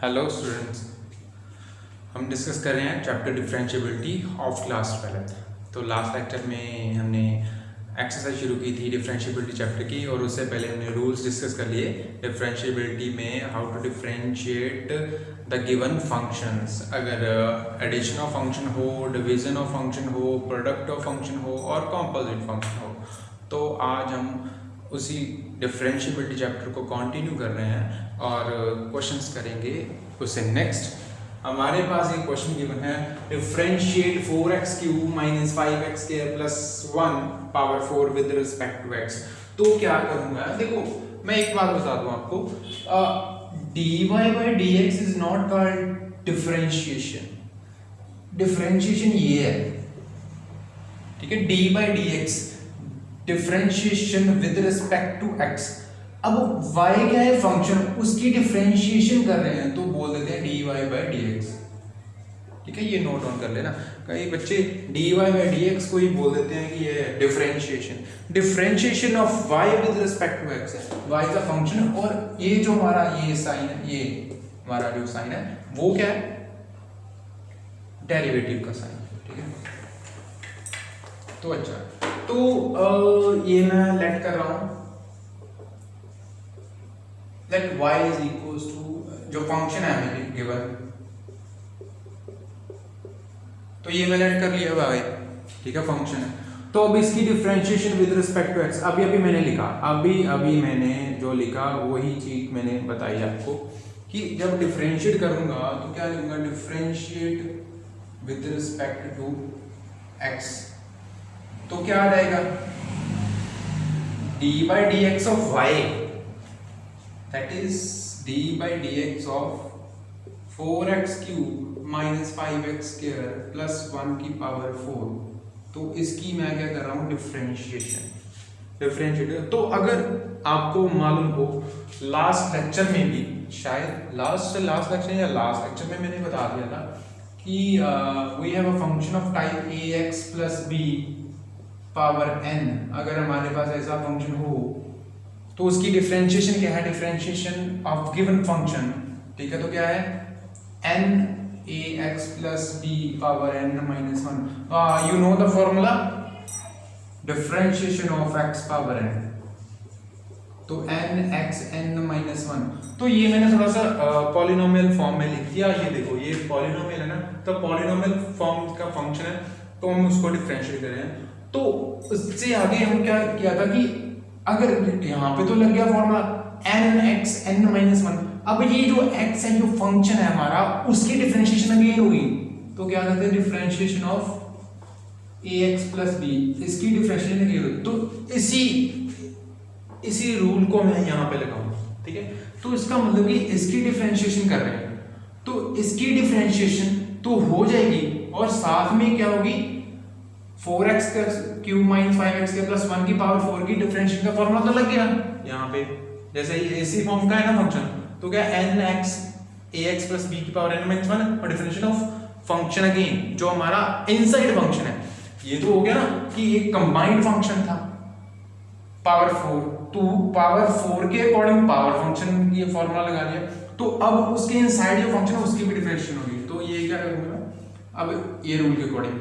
Hello students, हम discuss कर रहे हैं chapter differentiability of class 12th। तो लास्ट लेक्चर में हमने एक्सरसाइज शुरू की थी डिफरेंशिएबिलिटी चैप्टर की, और उससे पहले हमने रूल्स डिस्कस कर लिए डिफरेंशिएबिलिटी में, how to differentiate the given functions. अगर एडिशन ऑफ फंक्शन हो, डिवीजन ऑफ फंक्शन हो, प्रोडक्ट ऑफ फंक्शन हो और कॉम्पोजिट फंक्शन हो। तो आज हम उसी डिफरेंशिएबिलिटी चैप्टर को कंटिन्यू कर रहे हैं और क्वेश्चंस करेंगे उससे नेक्स्ट। हमारे पास एक क्वेश्चन गिवन है, differentiate 4x cube minus 5x square plus 1 power 4 with respect to x। तो क्या करूंगा, देखो मैं एक बात बता दूं आपको, dy by D X is not called differentiation. Differentiation ये है, ठीक है, D by D X differentiation with respect to x। अब y क्या है, फंक्शन, उसकी डिफरेंशिएशन कर रहे हैं तो बोल देते हैं dy बाई डी एक्स। ठीक है, ये नोट डाउन कर लेना। कई बच्चे dy बाई डी एक्स को ही बोल देते हैं कि ये differentiation. Differentiation of y with respect to x है, y का फंक्शन, और ये जो हमारा ये साइन है, ये हमारा जो साइन है वो क्या है, डेरिवेटिव का साइन। ठीक है, तो अच्छा, तो ये मैं लेट कर रहा हूं, let y is equals to जो फंक्शन है मेरी गिवन, तो ये मैं लेट कर लिया y, ठीक है, फंक्शन है। तो अब इसकी differentiation with respect to x, अभी मैंने लिखा, अभी मैंने जो लिखा वही चीज मैंने बताई आपको कि जब डिफरेंशिएट करूंगा तो क्या लिखूंगा, differentiate with respect to x। तो क्या आ जाएगा, d by D X of y, that is d by D X of 4x cube minus 5x square plus 1 की पावर 4। तो इसकी मैं क्या कर रहा हूँ, डिफरेंशिएट। तो अगर आपको मालूम हो, लास्ट लेक्चर में भी, शायद लास्ट लेक्चर या लास्ट लेक्चर में मैंने बता दिया था कि we have a function of type ax plus b power n। अगर हमारे पास ऐसा फंक्शन हो तो उसकी डिफरेंशिएशन क्या है, डिफरेंशिएशन ऑफ गिवन फंक्शन, ठीक है, तो क्या है, n ax plus b power n minus 1। You know the formula, differentiation of x power n, तो n x n माइनस 1। तो ये मैंने थोड़ा सा पॉलिनोमियल फॉर्म में लिख दिया। ये देखो, ये पॉलिनोमियल है ना, तो पॉलिनोमियल फॉर्म का फंक्शन है, तो हम उसको डिफरेंशिएट कर रहे हैं। तो उससे आगे हम क्या किया था कि अगर यहाँ पे तो लग गया formula n x n minus 1। अब ये जो x है, जो फंक्शन है हमारा, उसकी डिफरेंशिएशन अगेन होगी, तो क्या कहते हैं, differentiation of ax plus b, इसकी डिफरेंशिएशन अगेन होगी। तो इसी रूल को मैं यहाँ पे लगाऊंगा, ठीक है। तो इसका मतलब कि इसकी डिफरेंशिएशन कर रहे हैं, तो इसकी डिफरेंशिएशन तो हो जाएगी, और साथ में क्या होगी, 4x क्यूब माइनस 5x के प्लस 1 की पावर 4 की डिफरेंशिएशन का फॉर्मूला तो लग गया यहाँ पे। जैसे ये इसी फॉर्म का है ना फंक्शन, तो क्या n x ax plus b की पावर n माइनस 1, और डिफरेंशिएशन ऑफ फंक्शन अगेन जो हमारा इनसाइड फंक्शन है। ये तो हो गया ना कि एक कंबाइंड फंक्शन था पावर 4, तो पावर 4 के अकॉर्डिंग पावर फंक्शन ये फॉर्मूला लगा लिया। तो अब उसके इनसाइड जो फंक्शन है उसकी भी डिफरेंशिएशन होगी। तो ये क्या करूंगा, अब ये रूल के according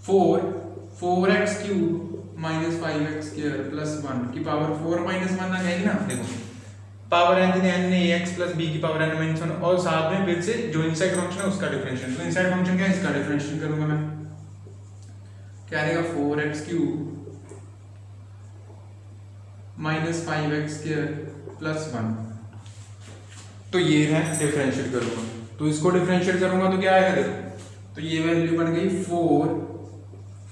4x cube minus 5x square plus 1 की पावर 4 माइनस 1 आ जाएगी ना। देखो, power n ax plus b की पावर n माइनस 1, और साथ में फिर से जो इनसाइड फंक्शन है उसका डिफरेंशिएशन। तो इनसाइड फंक्शन क्या है, इसका डिफरेंशिएशन करूंगा मैं, क्या रहेगा, 4x cube minus 5x square plus 1। तो ये है, डिफरेंशिएट करूंगा, तो इसको डिफरेंशिएट करूंगा तो क्या आएगा, देखो, तो ये वैल्यू बन गई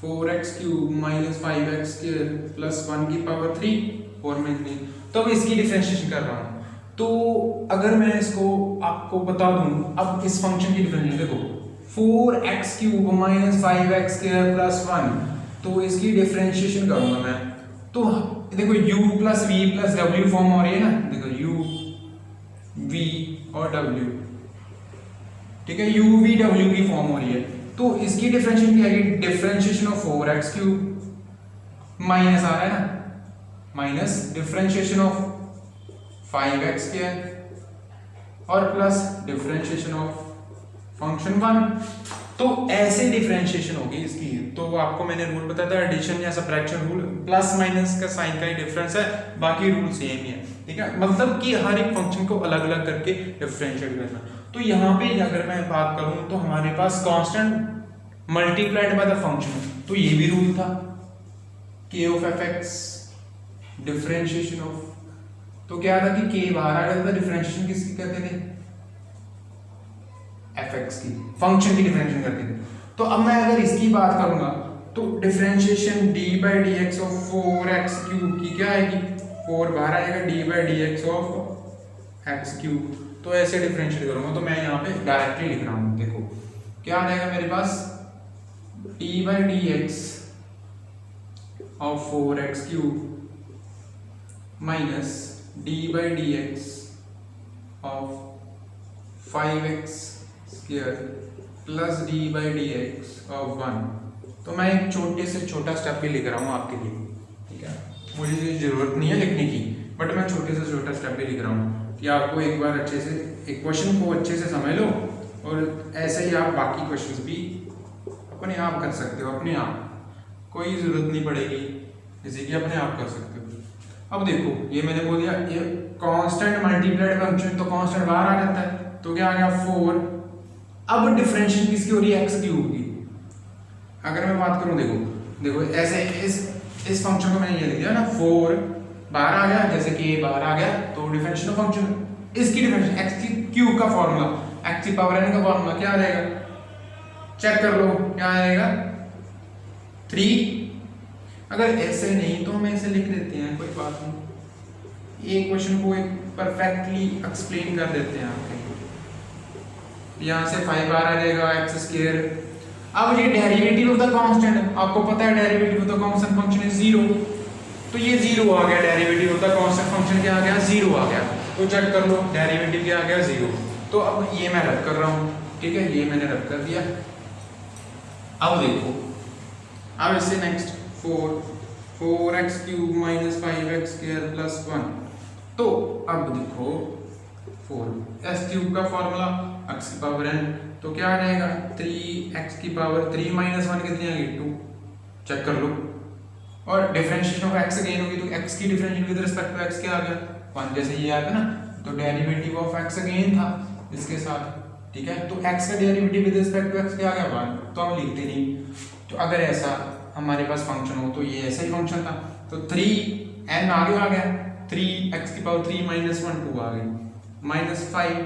4x cube minus 5x square plus 1 की पावर 3, 4 में 3। तो अब इसकी डिफरेंशिएशन कर रहा हूं, तो अगर मैं इसको आपको बता दूं, अब इस फंक्शन की डिफरेंशिएशन देखो, 4x cube minus 5x square plus 1, तो इसकी डिफरेंशिएशन करूंगा मैं। तो देखो, u plus v plus w form हो रही है ना, देखो u v और w, ठीक है, u v w की फॉर्म हो रही है। तो इसकी डिफरेंशिएशन क्या है, differentiation of 4x cube minus आ रहा है ना, minus differentiation of 5x square और प्लस डिफरेंशिएशन ऑफ फंक्शन 1। तो ऐसे डिफरेंशिएशन होगी इसकी। तो आपको मैंने रूल बताया था एडिशन या सबट्रैक्शन रूल, प्लस माइनस का साइन का ही डिफरेंस है, बाकी रूल सेम ही है, ठीक है। मतलब कि हर एक फंक्शन को अलग अलग करके डिफरेंशिएट करना। तो यहाँ पे अगर मैं बात करूँ तो हमारे पास constant multiplied by the function, तो ये भी रूल था k of fx differentiation of, तो क्या था कि k बाहर आ गया था, डिफरेंशिएशन किसकी करते थे, fx की, फंक्शन की डिफरेंशिएशन करते थे। तो अब मैं अगर इसकी बात करूंगा तो differentiation d by D X of 4x cube की क्या आएगी, 4 बाहर आएगा, d by D X of x cube. तो ऐसे डिफरेंशिएट करूंगा तो मैं यहाँ पे डायरेक्टली लिख रहा हूँ, देखो क्या आ जाएगा मेरे पास, d by D X of 4x cube minus d by D X of 5x square plus d by D X of 1। तो मैं एक छोटे से छोटा स्टेप भी लिख रहा हूँ आपके लिए, ठीक है, मुझे जरूरत नहीं है लिखने की, बट मैं छोटे से छोटा स्टेप भी लिख रहा हूँ कि आपको एक बार अच्छे से एक क्वेश्चन को अच्छे से समझ लो, और ऐसे ही आप बाकी क्वेश्चंस भी अपने आप कर सकते हो, अपने आप, कोई ज़रूरत नहीं पड़ेगी जैसे कि अपने आप कर सकते हो। अब देखो ये मैंने बोल दिया, ये कांस्टेंट मल्टीप्लाइड फंक्शन, तो कांस्टेंट बाहर आ जाता है, तो क्या आ गया 4। अब डिफरेंशिएशन किसकी हो रही है, x क्यूब की। अगर मैं बात करूं, देखो ऐसे इस फंक्शन को मैंने ये लिख दिया ना, 4 बाहर आ गया, जैसे कि बाहर आ गया तो डिफरेंशिएशन ऑफ फंक्शन, इसकी डिफरेंशिएशन x की क्यूब का फॉर्मूला, x की पावर n का फॉर्मूला क्या आ जाएगा, चेक कर लो क्या आएगा 3। अगर ऐसे नहीं तो हम ऐसे लिख देते हैं, कोई बात नहीं, एक क्वेश्चन को एक परफेक्टली एक्सप्लेन कर देते हैं आपके। यहाँ से 5 बार आ जाएगा x स्क्वायर। अब ये डेरिवेटिव ऑफ द कांस्टेंट, आपको पता है derivative of the constant function is 0, तो ये 0 आ गया, derivative of the constant function क्या आ गया, 0 आ गया। तो चेक कर लो डेरिवेटिव क्या आ गया, 0। तो अब ये मैं रद्द कर रहा हूँ, ठीक है, ये मैंने रद्द कर दिया। अब देखो, अब इससे next 4x cube minus 5x square plus 1। तो अब देखो 4x क्यूब का फॉर्मूला x की पावर n, तो क्या आ जाएगा 3x की पावर 3 माइनस 1 कितनी आ गई 2, चेक कर लो। और डिफरेंशिएशन ऑफ x अगेन होगी, तो x की differentiation with respect to x क्या आ गया 1, जैसे ये आता ना, तो डेरिवेटिव ऑफ x अगेन था इसके साथ, ठीक है। तो x का derivative with respect to x क्या आ गया 1, तो हम लिखते नहीं। तो अगर ऐसा हमारे पास फंक्शन हो तो ये ऐसा ही फंक्शन था, तो 3n आगे आ गया, 3x की पावर 3 माइनस 1 2 आ गई, माइनस 5,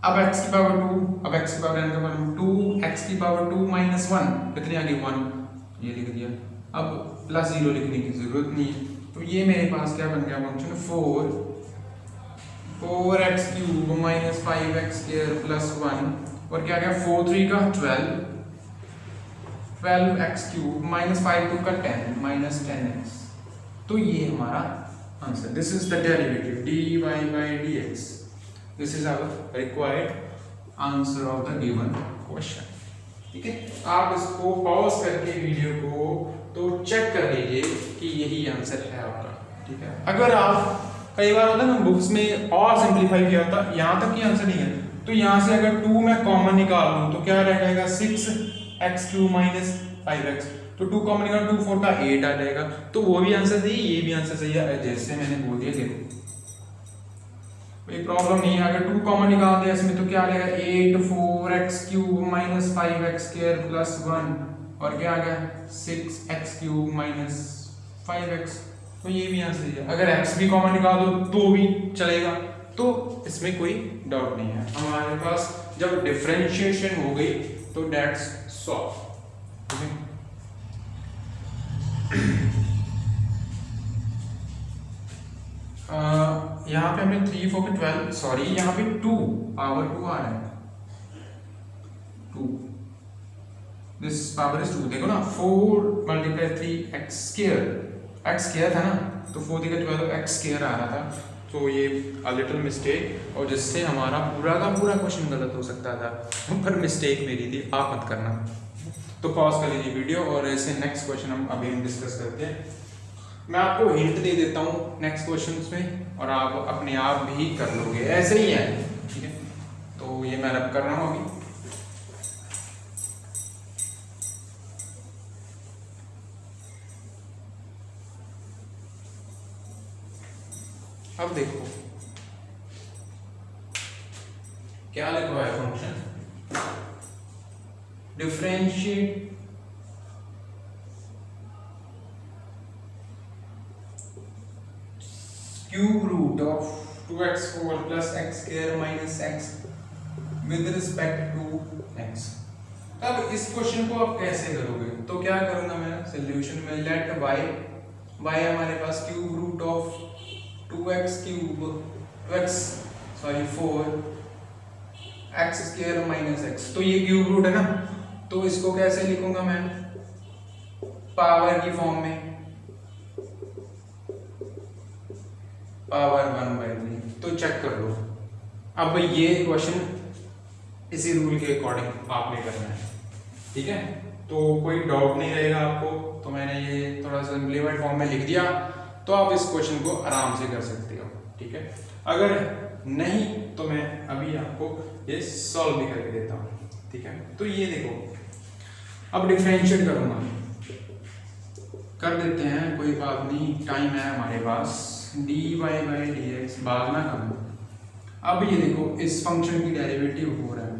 अब x की पावर 2, अब x की पावर n का पावर 2, x की पावर 2 माइनस 1 कितनी आ गई 1, ये लिख दिया। अब प्लस 0 लिखने की जरूरत नहीं है, तो ये मेरे पास क्या बन गया function 4x cube minus 5x square plus 1, और क्या गया 4 3 का 12x क्यूब माइनस 5 2 का 10 माइनस 10x। तो ये हमारा answer, this is the derivative dy by dx, this is our required answer of the given question, ठीक है। आप इसको पॉज करके वीडियो को तो चेक कर लीजिए कि यही आंसर है आपका, ठीक है। अगर आप कई बार होता है ना बुक्स में और सिंपलीफाई किया होता, यहाँ तक ही आंसर नहीं है, तो यहाँ से अगर 2 मैं कॉमन निकाल लूँ तो क्या रह जाएगा 6x क्यूब माइनस 5x, तो 2 कॉमन निकाल 2 4 का 8 आ जाएगा, तो वो भी आंसर सही, ये भी आंसर सही है, जैसे मैंने बोल दिया। देखो कोई प्रॉब्लम नहीं है, अगर 2 कॉमन निकाल दिया इसमें तो क्या आ जाएगा 8 4x cube minus 5x square plus 1, और क्या आ गया 6x क्यूब माइनस 5x, तो ये भी आंसर है। अगर x भी कॉमन निकाल दो तो भी चलेगा, तो इसमें कोई डाउट नहीं है। हमारे पास जब डिफरेंशिएशन हो गई तो दैट्स सॉल्व, यहाँ पे हमने 3 4 के 12, सॉरी यहाँ पे 2 पावर 2 आ रहा है, 2, दिस पावर इज 2। देखो ना 4 मल्टीप्लाई 3x स्क्वायर था ना, तो 4 3 का 12 x स्क्वायर आ रहा था, तो ये अ लिटिल मिस्टेक, और जिससे हमारा पूरा का पूरा क्वेश्चन गलत हो सकता था, पर मिस्टेक मेरी थी, आप मत करना। तो पॉज कर लीजिए वीडियो और ऐसे नेक्स्ट क्वेश्चन हम अभी डिस्कस करते हैं। मैं आपको हिंट दे देता हूँ नेक्स्ट क्वेश्चन में, और आप अपने आप भी कर लोगे, ऐसे ही है ये मैं रब कर रहा हूँ अभी। अब देखो क्या लिखा है function, differentiate cube root of 2x4 plus X square minus X with respect to x। अब इस क्वेश्चन को आप कैसे करोगे, तो क्या करूंगा मैं सॉल्यूशन में, लेट y हमारे पास cube root of 2x cube 4 x square minus x, तो ये क्यूब रूट है ना, तो इसको कैसे लिखूंगा मैं, पावर की फॉर्म में, पावर 1/3। तो चेक कर लो। अब ये क्वेश्चन इसी रूल के अकॉर्डिंग आपने करना है, ठीक है, तो कोई डाउट नहीं रहेगा आपको। तो मैंने ये थोड़ा सा सिंप्लीफाइड फॉर्म में लिख दिया, तो आप इस क्वेश्चन को आराम से कर सकते हो, ठीक है। अगर नहीं तो मैं अभी आपको ये सॉल्व भी करके देता हूँ, ठीक है। तो ये देखो, अब डिफरेंशिएट करूंगा, कर देते हैं, कोई बात नहीं, टाइम है हमारे पास। dy/dx भागना करूँ। अब ये देखो, इस फंक्शन की डेरिवेटिव हो रहा है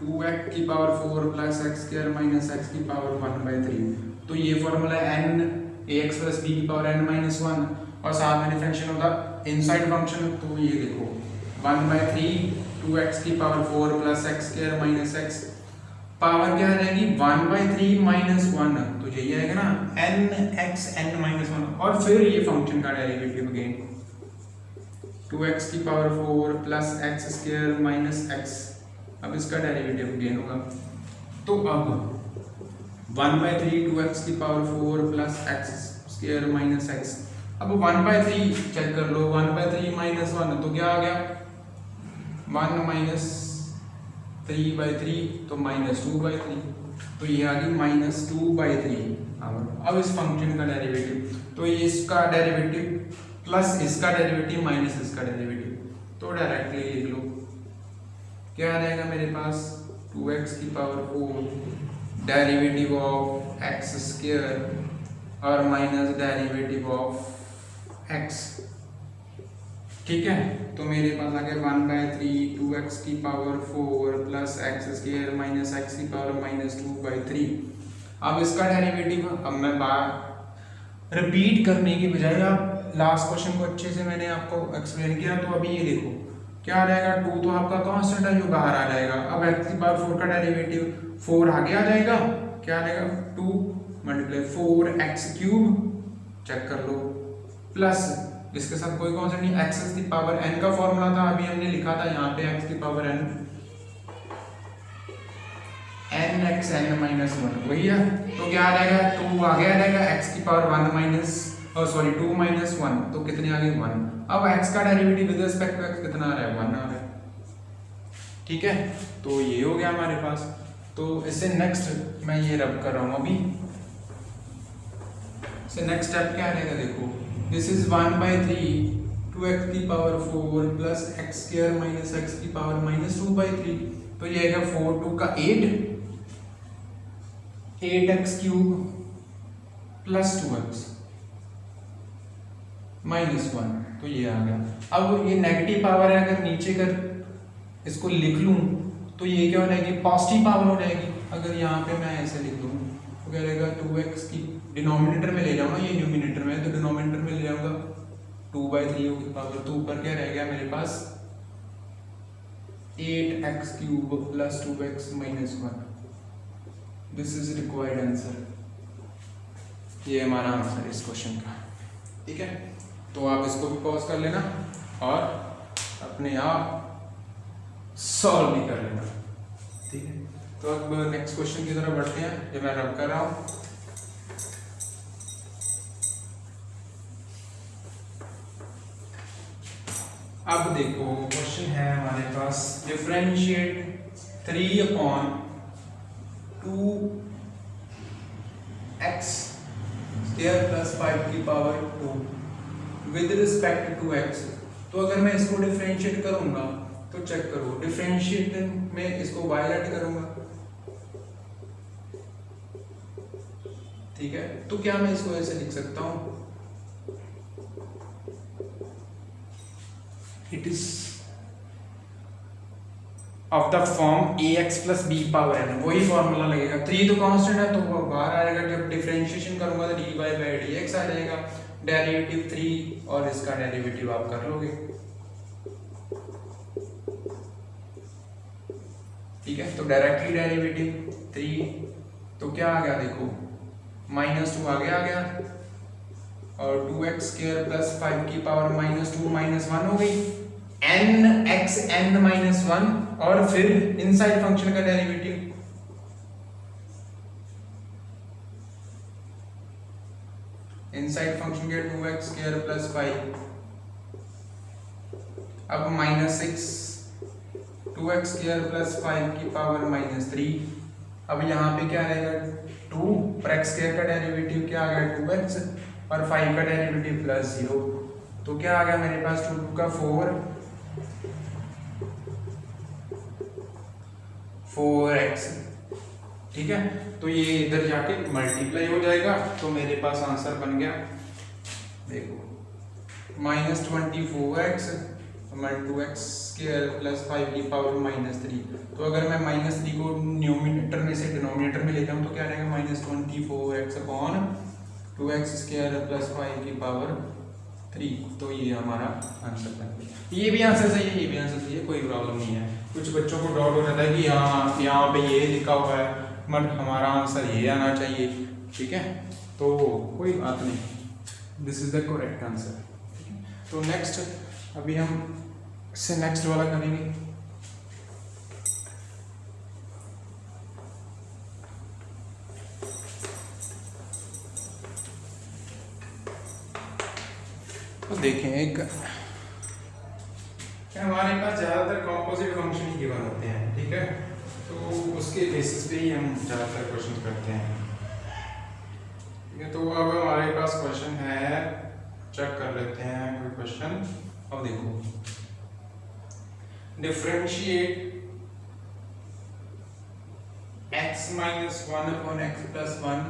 2x की power 4 plus X square minus x की पावर 1/3। तो ये formula n ax plus b की पावर n-1, और साथ में डिफरेंशिएट होता इनसाइड फंक्शन। तो ये देखो 1/3 2x की power 4 plus X square minus x, power क्या रहेगी 1/3 माइनस 1, तो यही आएगा ना nx n-1, और फिर ये फंक्शन का डेरिवेटिव अगेन 2x की power 4 plus X square minus x, अब इसका डेरिवेटिव अगेन होगा। तो अब 1/3 2x की power 4 plus X square minus x, अब 1/3 चेक कर लो, 1/3 माइनस 1 तो क्या आ गया 1 माइनस 3/3, तो माइनस 2/3, तो ये आ गई माइनस 2/3। अब इस फंक्शन का डेरिवेटिव, तो ये इसका डेरिवेटिव प्लस इसका डेरिवेटिव माइनस इसका डेरिवेटिव, तो डायरेक्टली लिख लो, क्या आ जाएगा मेरे पास 2x की power 4 derivative of x square और माइनस डेरिवेटिव ऑफ x, ठीक है। तो मेरे पास आ गया 1/3 2x की power 4 plus X square minus x की पावर माइनस 2/3। अब इसका डेरिवेटिव, अब मैं बार रिपीट करने की बजाय, आप लास्ट क्वेश्चन को अच्छे से मैंने आपको एक्सप्लेन किया, तो अभी ये देखो क्या आ जाएगा, 2 तो आपका कांस्टेंट है जो बाहर आ जाएगा। अब x की पावर 4 का डेरिवेटिव 4 आगे आ जाएगा, क्या आ जाएगा 2 मल्टीप्लाई 4x क्यूब, चेक कर लो, प्लस इसके साथ कोई कांस्टेंट नहीं, x की पावर n का फॉर्मूला था, अभी हमने लिखा था यहाँ पे x की पावर n nx n-1 वही है, तो क्या आ जाएगा 2 आगे आ जाएगा, x की पावर 2 माइनस 1, तो कितने आ गए 1। अब x का derivative with respect to x कितना आ रहा है 1 आ रहा है, ठीक है। तो ये हो गया हमारे पास। तो इससे नेक्स्ट मैं ये रब कर रहा हूँ अभी, इससे नेक्स्ट स्टेप क्या रहेगा, देखो दिस इज 1/3 2x की power 4 plus X square minus x की पावर माइनस 2/3, तो ये आएगा 4 2 का 8x cube plus 2x minus 1, तो ये आ गया। अब ये नेगेटिव पावर है, अगर नीचे कर इसको लिख लूं तो ये क्या हो जाएगी, पॉजिटिव पावर हो जाएगी। अगर यहाँ पे मैं ऐसे लिख दूं तो क्या रहेगा 2x की डिनोमिनेटर में ले जाऊंगा, ये न्यूमिनेटर में है तो डिनोमिनेटर में ले जाऊंगा 2/3 होगी पावर, तो ऊपर क्या रह गया मेरे पास 8x cube plus 2x minus 1। This is required answer, ये हमारा आंसर इस क्वेश्चन का, ठीक है। तो आप इसको भी पॉज कर लेना और अपने आप सॉल्व भी कर लेना, ठीक है। तो अब नेक्स्ट क्वेश्चन की तरफ बढ़ते हैं, जो मैं रब कर रहा हूं। अब देखो क्वेश्चन है हमारे पास, डिफरेंशिएट 3/2x स्क्वायर प्लस 5 की power 2 with respect to x। तो अगर मैं इसको डिफरेंशिएट करूंगा तो चेक करो, डिफरेंशिएट में इसको y लेट करूंगा, ठीक है। तो क्या मैं इसको ऐसे लिख सकता हूं, it is of the form ax plus B power n, वही फॉर्मूला लगेगा। 3 तो कांस्टेंट है तो वो बाहर आएगा, जब डिफरेंशिएशन करूंगा तो dy बाई dx आ जाएगा, डेरिवेटिव 3 और इसका डेरिवेटिव आप कर लोगे, ठीक है। तो डायरेक्टली डेरिवेटिव 3 तो क्या आ गया देखो, -2 आगे आ गया और 2x स्क्वायर प्लस 5 की पावर -2 -1 हो गई, n x n -1 और फिर इनसाइड फंक्शन का डेरिवेटिव, इनसाइड फंक्शन के 2x स्क्वायर प्लस 5, अब -6 2x स्क्वायर प्लस 5 की पावर -3, अब यहाँ पे क्या रहेगा 2 और x स्क्वायर का डेरिवेटिव क्या आ गया 2x और 5 का डेरिवेटिव +0, तो क्या आ गया मेरे पास 2 का 4x, ठीक है। तो ये इधर जाके मल्टीप्लाई हो जाएगा, तो मेरे पास आंसर बन गया देखो -24x 2x स्क्वायर प्लस 5 की पावर -3। तो अगर मैं -3 को न्यूमरेटर में से डिनोमिनेटर में लेता हूँ तो क्या रहेगा -24x upon 2x square plus 5 की पावर 3। तो ये हमारा आंसर बन गया। ये भी आंसर सही है, ये भी आंसर सही है, कोई प्रॉब्लम नहीं है। कुछ बच्चों को डाउट हो जाता है कि यहाँ पे ये लिखा हुआ है बट हमारा आंसर ये आना चाहिए, ठीक है। तो कोई बात नहीं, this is the correct answer, ठीक है। तो नेक्स्ट अभी हम इससे नेक्स्ट वाला करेंगे। तो देखें एक हमारे पास ज़्यादातर कॉम्पोजिट फंक्शन ही गिवन होते हैं, ठीक है। तो उसके बेसिस पे ही हम ज़्यादातर क्वेश्चन करते हैं, ठीक है। तो अब हमारे पास क्वेश्चन है, चेक कर लेते हैं कोई क्वेश्चन। अब देखो, differentiate x - 1 upon x plus 1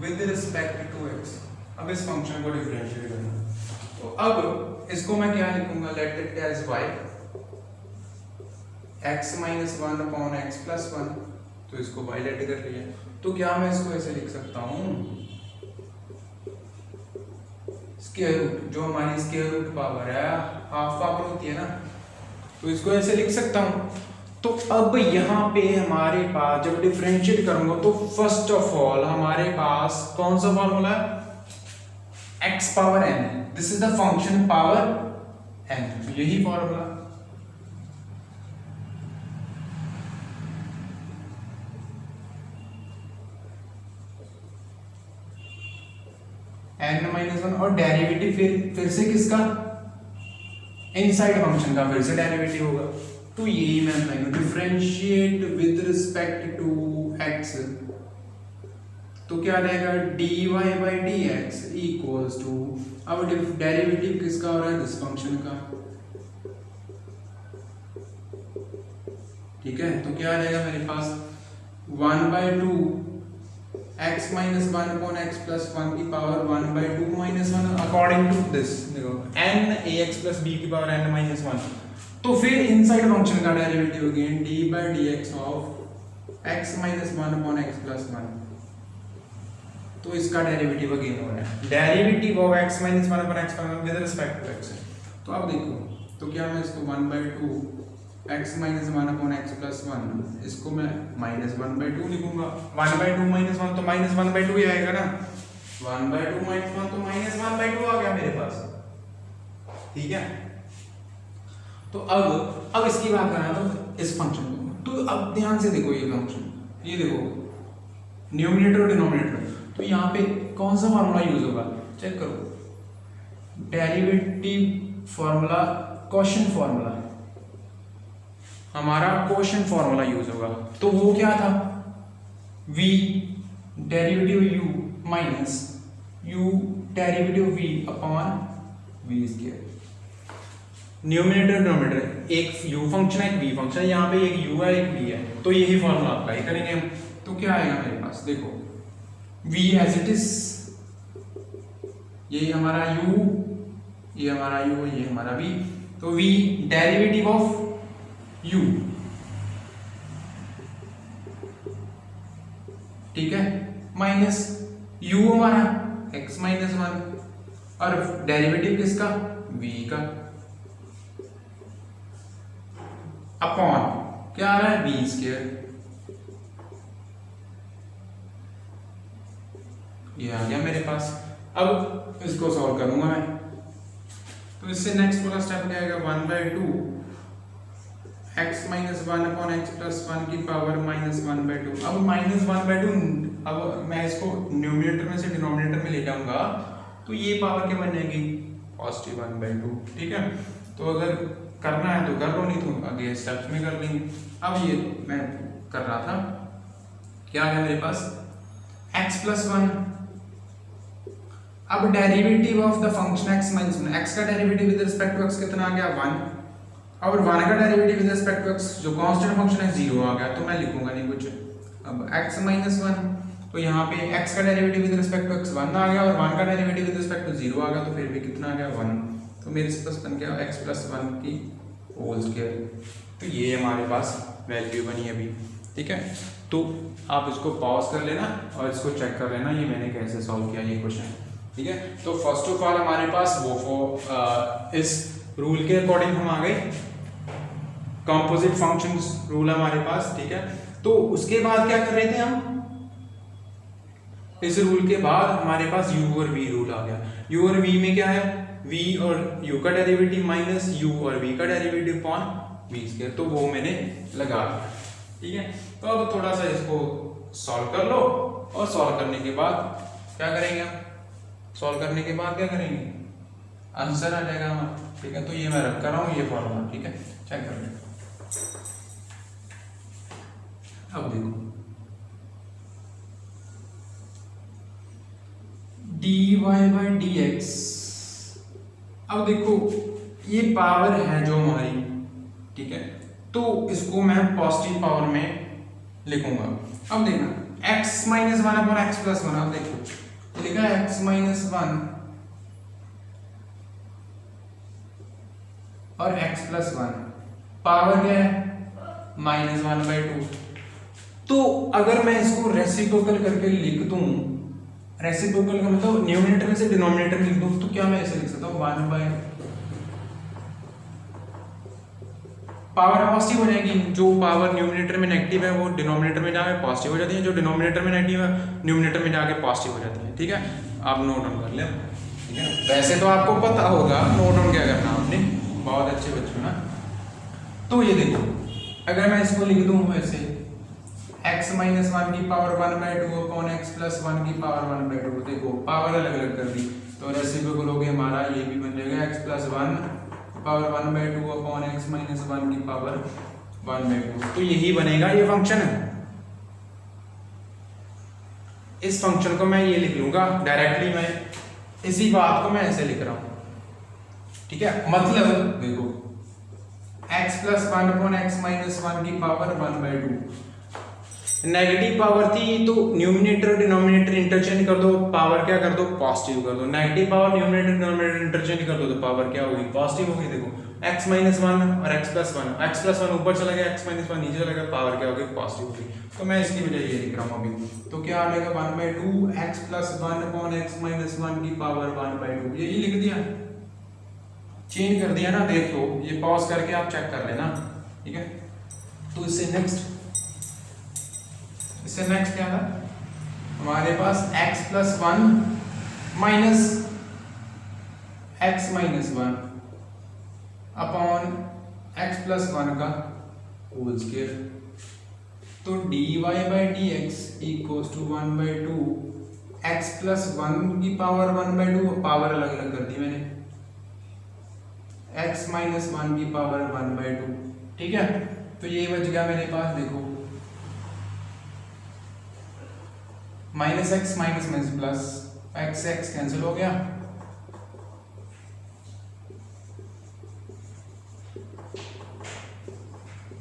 with respect to x। अब इस फंक्शन को डिफरेंशिएट करना, तो अब इसको मैं क्या लिखूंगा, let it as y x - 1 upon x plus 1, तो इसको y लेट कर लिया। तो क्या मैं इसको ऐसे लिख सकता हूँ, स्क्वायर रूट, जो हमारी स्क्वायर रूट पावर है हाफ पावर होती है ना, तो इसको ऐसे लिख सकता हूँ। तो अब यहाँ पे हमारे पास जब डिफरेंशिएट करूंगा तो फर्स्ट ऑफ ऑल हमारे पास कौन सा फॉर्मूला है, x power n, this is the function power n, यही फॉर्मूला। n-1 और डेरिवेटिव फिर से किसका, इनसाइड फंक्शन का फिर से डेरिवेटिव होगा। तो यही मैं बताऊंगा, differentiate with respect to x, तो क्या रहेगा dy by dx equals to, अब डेरिवेटिव किसका हो रहा है, दिस फंक्शन का, ठीक है। तो क्या रहेगा मेरे पास 1/2 x - 1 अपॉन x प्लस 1 की पावर 1/2 - 1 अकॉर्डिंग टू दिस, देखो n ax प्लस b की पावर n - 1। तो फिर इनसाइड फंक्शन का derivative again d by dx of x - 1 upon x plus 1, तो इसका डेरिवेटिव अगेन हो रहा है, derivative of x - 1 upon x plus 1 with respect to x। तो अब देखो, तो क्या मैं इसको 1/2 x - 1 अपॉन x प्लस 1, इसको मैं -1/2 लिखूंगा। 1/2 - 1 तो -1/2 ही आएगा ना, 1/2 - 1 तो -1/2 आ गया मेरे पास, ठीक है। तो अब इसकी बात करें तो इस फंक्शन को, तो अब ध्यान से देखो ये फंक्शन, ये देखो न्यूमरेटर और डिनोमिनेटर, तो यहाँ पे कौन सा फॉर्मूला यूज होगा, चेक करो, डेरिवेटिव फॉर्मूला, क्वोशिएंट फॉर्मूला, हमारा क्वोशिएंट फॉर्मूला यूज होगा। तो वो क्या था, v derivative u minus u derivative v upon v square, numerator denominator एक u फंक्शन है, एक v फंक्शन है, यहाँ पे एक u है, एक v है, तो यही फॉर्मूला अप्लाई करेंगे हम। तो क्या आएगा मेरे पास, देखो v एज इट इज, ये हमारा u, ये हमारा u, ये हमारा v, तो v डेरिवेटिव ऑफ u, ठीक है, माइनस u हमारा x माइनस 1 और डेरिवेटिव किसका, v का, अपॉन क्या आ रहा है, v स्क्वायर, ये आ गया मेरे पास। अब इसको सॉल्व करूंगा मैं, तो इससे नेक्स्ट वाला स्टेप क्या आएगा, 1/2 x minus 1 upon x plus 1 की पावर माइनस 1/2। अब माइनस 1/2, अब मैं इसको न्यूमरेटर में से डिनोमिनेटर में ले जाऊंगा तो ये पावर क्या बन जाएगी, पॉजिटिव 1/2, ठीक है। तो अगर करना है तो कर लो, नहीं तो आगे स्टेप्स में कर लेंगे। अब ये मैं कर रहा था, क्या है मेरे पास, x प्लस 1, अब derivative of the function x minus 1, x का derivative with respect to x कितना आ गया, 1, और 1 का derivative with respect to x जो कांस्टेंट फंक्शन है 0 आ गया, तो मैं लिखूंगा नहीं कुछ। अब x माइनस 1, तो यहाँ पे x का derivative with respect to x 1 आ गया और 1 का डेरिवेटिव विद रिस्पेक्ट टू 0 आ गया, तो फिर भी कितना आ गया, 1, तो मेरे पास बन गया x प्लस 1 की होल स्क्वायर। तो ये हमारे पास वैल्यू बनी अभी, ठीक है। तो आप इसको पॉज कर लेना और इसको चेक कर लेना ये मैंने कैसे सॉल्व किया ये क्वेश्चन, ठीक है। तो फर्स्ट ऑफ ऑल हमारे पास वो इस रूल के अकॉर्डिंग हम आ गए, कंपोजिट फंक्शंस रूल हमारे पास, ठीक है। तो उसके बाद क्या कर रहे थे हम, इस रूल के बाद हमारे पास u और v रूल आ गया। u और v में क्या है, v और u का डेरिवेटिव माइनस u और v का डेरिवेटिव अपॉन v स्क्वायर, तो वो मैंने लगा दिया, ठीक है। तो अब थोड़ा सा इसको सॉल्व कर लो और सॉल्व करने के बाद क्या करेंगे हम, सॉल्व करने के बाद क्या करेंगे, आंसर आ जाएगा हमारा, ठीक है। तो ये मैं रख कर रहा हूँ ये फॉर्मूला, ठीक है, चेक कर लें। अब देखो dy बाई dx, अब देखो ये पावर है जो हमारी, ठीक है, तो इसको मैं पॉजिटिव पावर में लिखूंगा। अब देखना x minus 1 upon x plus 1, अब देखो लिखा है x माइनस 1 और x प्लस 1, पावर क्या है माइनस 1/2। तो अगर मैं इसको रेसिप्रोकल करके लिख दूं, रेसिप्रोकल का मतलब न्यूमरेटर में से डिनोमिनेटर में लिख दूं, तो क्या मैं ऐसे लिख सकता हूँ 1/, पावर पॉजिटिव हो जाएगी, जो पावर न्यूमरेटर में नेगेटिव है वो डिनोमिनेटर में जाके पॉजिटिव हो जाती है, जो डिनोमिनेटर में नेगेटिव है न्यूमरेटर में जाके पॉजिटिव हो जाती है, ठीक है। आप नोट डाउन कर लें, ठीक है। वैसे तो आपको पता होगा नोट डाउन क्या करना आपने, बहुत अच्छे बच्चे ना। तो ये देखो अगर मैं इसको लिख दूं ऐसे x माइनस 1 की पावर 1/2 अपॉन x प्लस 1 की पावर 1/2, देखो पावर अलग अलग कर दी, तो रेसिप्रोकल हो गया हमारा, ये भी बन जाएगा x plus 1 power 1/2 upon x minus 1 की पावर 1/2, तो यही बनेगा ये फंक्शन है। इस फंक्शन को मैं ये लिख लूंगा डायरेक्टली, मैं इसी बात को मैं ऐसे लिख रहा हूं, ठीक है। मतलब देखो x plus 1 upon x minus 1 की पावर 1/2, नेगेटिव पावर थी तो न्यूमरेटर और डिनोमिनेटर इंटरचेंज कर दो, पावर क्या कर दो पॉजिटिव कर दो, negative power numerator denominator interchange कर दो तो पावर क्या होगी पॉजिटिव होगी। देखो x माइनस 1 और x प्लस 1 ऊपर चला गया, x माइनस 1 नीचे चला गया, पावर क्या होगी पॉजिटिव होगी। तो मैं इसकी वजह ये लिख रहा हूँ अभी, तो क्या आ जाएगा 1/2 x plus 1 upon x minus 1 की पावर 1/2, यही लिख दिया, चेंज कर दिया ना, देख लो ये पॉज करके आप चेक कर लेना, ठीक है। तो इससे नेक्स्ट क्या था हमारे पास, x plus 1 minus x minus 1 upon x plus 1 का होल स्क्वायर, तो dy by dx equals to 1/2 x plus 1 की पावर 1/2, पावर अलग अलग कर दी मैंने, x माइनस 1 की पावर 1/2, ठीक है। तो ये बच गया मेरे पास, देखो minus x minus minus plus x cancel हो गया,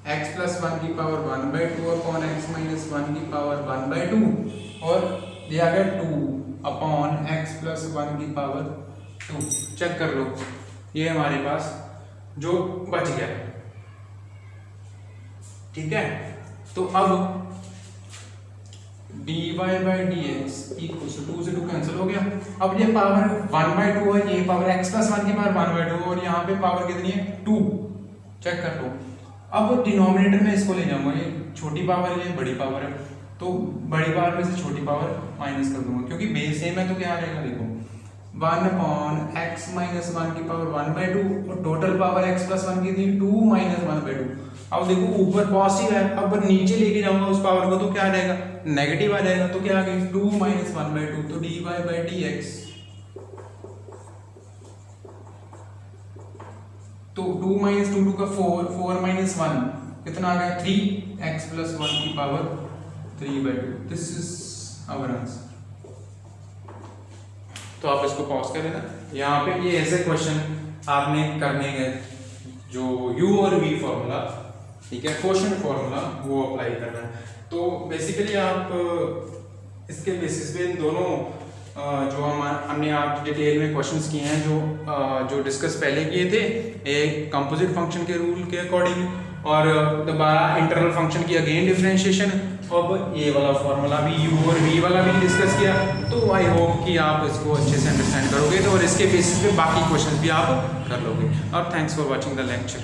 x प्लस 1 की पावर 1/2 अपॉन x माइनस 1 की पावर 1/2 और ये आ गया 2 अपॉन x प्लस 1 की पावर 2। चेक कर लो, ये हमारे पास जो बच गया, ठीक है। तो अब dy by D X equal to 2 से 2 कैंसिल हो गया। अब ये पावर 1/2 है, ये पावर x प्लस 1 की पावर 1/2 और यहाँ पे पावर कितनी है 2। चेक कर लो। अब डिनोमिनेटर में इसको ले जाऊंगा, ये छोटी पावर है, ये बड़ी पावर है, तो बड़ी पावर में से छोटी पावर माइनस कर दूंगा क्योंकि बेस सेम है। तो क्या आ जाएगा, देखो 1 अपॉन x माइनस 1 की पावर 1/2 और टोटल पावर x प्लस 1 की थी 2 माइनस 1/2। अब देखो ऊपर पॉजिटिव है, अब नीचे लेके जाऊंगा उस पावर को तो क्या आ जाएगा, नेगेटिव आ जाएगा। तो क्या आ गई 2 माइनस 1/2, तो dy बाई डी एक्स, तो 2 माइनस 2 का 4 माइनस 1 कितना आ गया 3 x प्लस 1 की power 3/2। This is our answer. तो आप इसको पॉज कर लेना। यहाँ पे ये ऐसे क्वेश्चन आपने करने हैं जो u और v फॉर्मूला, ठीक है, क्वेश्चन फॉर्मूला वो अप्लाई करना है। तो बेसिकली आप इसके बेसिस पे इन दोनों जो हमने आप डिटेल में क्वेश्चंस किए हैं जो डिस्कस पहले किए थे, एक कंपोजिट फंक्शन के रूल के अकॉर्डिंग और दोबारा इंटरनल फंक्शन की अगेन डिफरेंशिएशन, अब ये वाला फॉर्मूला भी u और v वाला भी डिस्कस किया। तो आई होप कि आप इसको अच्छे से अंडरस्टैंड करोगे तो और इसके बेसिस पे बाकी क्वेश्चन भी आप कर लोगे। और thanks for watching the lecture.